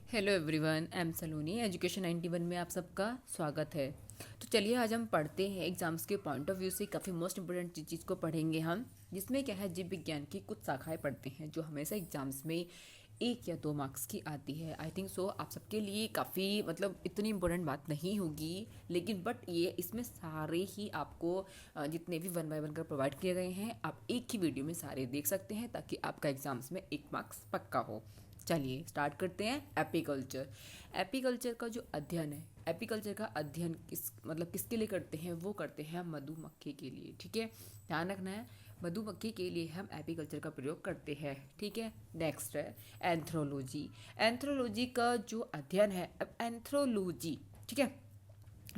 Hello everyone, I am Saloni. Education 91 में आप सबका स्वागत है। तो चलिए आज हम पढ़ते हैं एग्जाम्स के पॉइंट ऑफ व्यू से काफ़ी मोस्ट इंपोर्टेंट चीज़ को पढ़ेंगे हम, जिसमें क्या है, जीव विज्ञान की कुछ शाखाएं पढ़ते हैं जो हमेशा एग्जाम्स में 1 या 2 मार्क्स की आती है। आई थिंक सो आप सबके लिए काफ़ी इतनी इंपॉर्टेंट बात नहीं होगी, लेकिन बट ये इसमें सारे ही आपको जितने भी 1 बाय 1 कर प्रोवाइड किए गए हैं, आप एक ही वीडियो में सारे देख सकते हैं ताकि आपका एग्जाम्स में 1 मार्क्स पक्का हो। चलिए स्टार्ट करते हैं। एपीकल्चर। एपीकल्चर का जो अध्ययन है, एपीकल्चर का अध्ययन किसके लिए करते हैं, वो करते हैं मधुमक्खी के लिए। ठीक है, ध्यान रखना है, मधुमक्खी के लिए हम एपीकल्चर का प्रयोग करते हैं। ठीक है, नेक्स्ट है एंथ्रोलॉजी। एंथ्रोलॉजी का जो अध्ययन है, अब एंथ्रोलॉजी, ठीक है,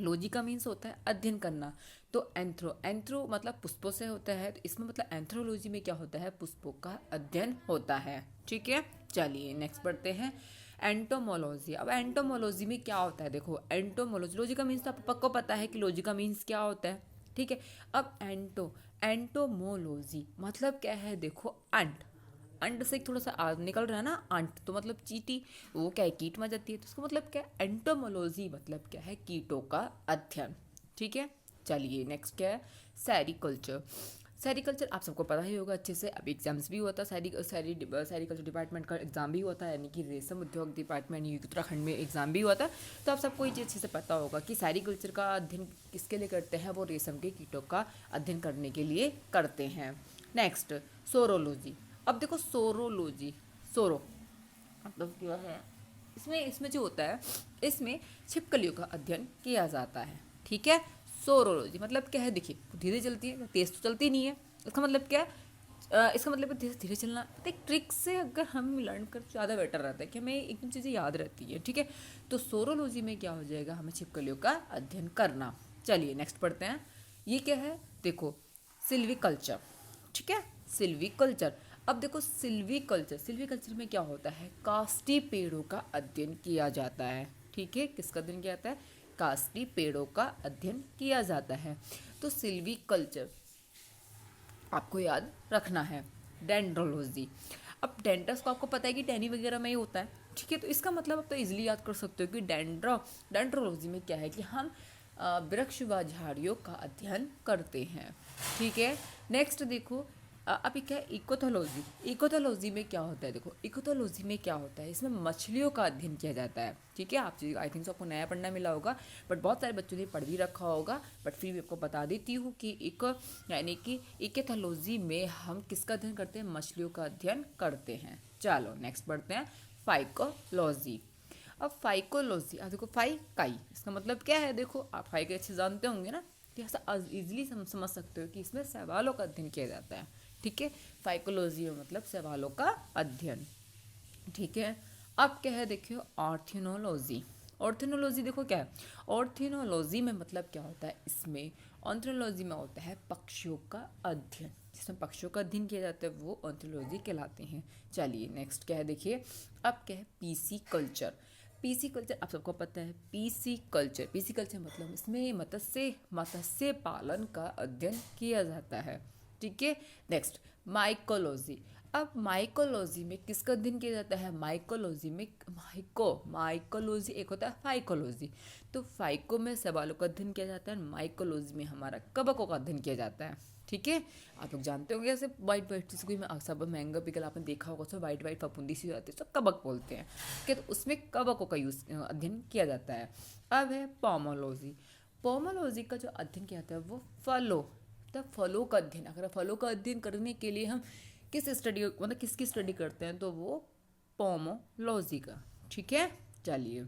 लॉजी का मीन्स होता है अध्ययन करना, तो एंथ्रो एंथ्रो मतलब पुष्पों से होता है, तो इसमें मतलब एंथ्रोलॉजी में क्या होता है, पुष्पों का अध्ययन होता है। ठीक है, चलिए नेक्स्ट पढ़ते हैं एंटोमोलॉजी। अब एंटोमोलॉजी में क्या होता है, देखो एंटोमोलॉजी, लॉजी का मीन्स तो आपको पक्का पता है कि लॉजी का मीन्स क्या होता है। ठीक है, अब एंटोमोलॉजी मतलब क्या है, देखो अंट, अंड से थोड़ा सा निकल रहा है ना, अंट तो मतलब चींटी, वो क्या है, कीट में जाती है, तो उसका मतलब क्या है, एंटोमोलॉजी मतलब क्या है, कीटों का अध्ययन। ठीक है, चलिए नेक्स्ट क्या है, सेरिकल्चर। सेरिकल्चर आप सबको पता ही होगा अच्छे से, अभी एग्जाम्स भी होता है, सेरिकल्चर डिपार्टमेंट का एग्जाम भी होता है, यानी कि रेशम उद्योग डिपार्टमेंट उत्तराखंड में एग्जाम भी होता है। तो आप सबको ये चीज़ अच्छे से पता होगा कि सेरिकल्चर का अध्ययन किसके लिए करते हैं, वो रेशम के कीटों का अध्ययन करने के लिए करते हैं। Next saurology. अब देखो सोरोलॉजी, सोरो मतलब क्या है, इसमें इसमें जो होता है, इसमें छिपकलियों का अध्ययन किया जाता है। ठीक है, सोरोलॉजी मतलब क्या है, देखिए धीरे चलती है, तेज तो चलती नहीं है, इसका मतलब क्या है, इसका मतलब धीरे धीरे चलना। तो एक ट्रिक से अगर हम लर्न कर ज़्यादा बेटर रहता है कि हमें एकदम चीज़ें याद रहती है। ठीक है, तो सोरोलॉजी में क्या हो जाएगा, हमें छिपकलियों का अध्ययन करना। चलिए नेक्स्ट पढ़ते हैं, ये क्या है, देखो सिल्वीकल्चर। ठीक है, सिल्वीकल्चर। अब देखो सिल्वीकल्चर, सिल्वीकल्चर में क्या होता है, काष्ठी पेड़ों का अध्ययन किया जाता है। ठीक है, किसका अध्ययन किया जाता है, काष्ठी पेड़ों का अध्ययन किया जाता है। तो सिल्वीकल्चर आपको याद रखना है। डेंड्रोलॉजी, अब डेंड्रस को आपको पता है कि टहनी वगैरह में ही होता है। ठीक है, तो इसका मतलब आप तो इजीली याद कर सकते हो कि डेंड्रोलॉजी में क्या है कि हम वृक्ष व झाड़ियों का अध्ययन करते हैं। ठीक है, नेक्स्ट देखो, अभी क्या है, इकोथोलॉजी। इकोथोलॉजी में क्या होता है, देखो इकोथोलॉजी में क्या होता है, इसमें मछलियों का अध्ययन किया जाता है। ठीक है, आप आई थिंक सो आपको नया पढ़ना मिला होगा, बट बहुत सारे बच्चों ने पढ़ भी रखा होगा, बट फिर भी आपको बता देती हूँ कि यानी कि इकोथोलॉजी में हम किसका अध्ययन करते हैं, मछलियों का अध्ययन करते हैं। चलो नेक्स्ट पढ़ते हैं फाइकोलॉजी। अब फाइकोलॉजी, अब देखो काई, इसका मतलब क्या है, देखो आप फाइ के अच्छे जानते होंगे ना, तो ऐसा इजीली समझ सकते हो कि इसमें सवालों का अध्ययन किया जाता है। ठीक है, फाइकोलॉजी में मतलब सवालों का अध्ययन। ठीक है, अब क्या है, देखियो ऑर्थिनोलॉजी। ऑर्थिनोलॉजी देखो क्या है, ऑर्थिनोलॉजी में मतलब क्या होता है, इसमें ऑर्थिनोलॉजी में होता है पक्षियों का अध्ययन, जिसमें पक्षियों का अध्ययन किया जाता है, वो ऑर्थिनोलॉजी कहलाते हैं। चलिए नेक्स्ट क्या है, देखिए अब क्या है, पीसी कल्चर। पीसी कल्चर आप सबको पता है, पीसी कल्चर, पीसी कल्चर मतलब इसमें मत्स्य पालन का अध्ययन किया जाता है। ठीक है, नेक्स्ट माइकोलॉजी। अब माइकोलॉजी में किसका अध्ययन किया जाता है, माइकोलॉजी में माइकोलॉजी एक होता है फाइकोलॉजी, तो फाइको में सवालों का अध्ययन किया जाता है, माइकोलॉजी में हमारा कवकों का अध्ययन किया जाता है। ठीक है, आप लोग जानते होंगे ऐसे वाइट वाइट चीज़, कोई सब मैंगो पिकल आपने देखा होगा, उसमें वाइट वाइट फफूंदी सी हो जाती है, तो कवक बोलते हैं। ठीक है, तो उसमें कवकों का यूज अध्ययन किया जाता है। अब है पोमोलॉजी। पोमोलॉजी का जो अध्ययन किया जाता है वो फलों का अध्ययन, अगर फलों का अध्ययन करने के लिए हम किसकी स्टडी करते हैं, तो वो पोमोलॉजी का। ठीक है, चलिए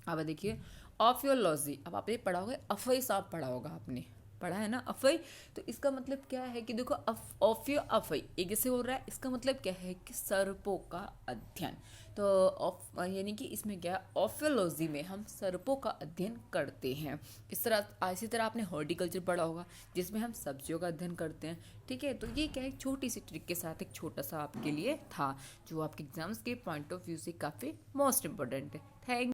अब देखिए ऑफियोलॉजी। अब आपने पढ़ा होगा, अफई सांप पढ़ा होगा, आपने पढ़ा है ना अफई, तो इसका मतलब क्या है कि देखो ऑफियो अफई एक जैसे हो रहा है, इसका मतलब क्या है कि सर्पों का अध्ययन। तो यानी कि इसमें क्या है, ऑफियोलॉजी में हम सर्पों का अध्ययन करते हैं। इसी तरह आपने हॉर्टिकल्चर पढ़ा होगा, जिसमें हम सब्जियों का अध्ययन करते हैं। ठीक है, तो ये क्या है, एक छोटी सी ट्रिक के साथ एक छोटा सा आपके लिए था, जो आपके एग्जाम्स के पॉइंट ऑफ व्यू से काफ़ी मोस्ट इंपॉर्टेंट है। थैंक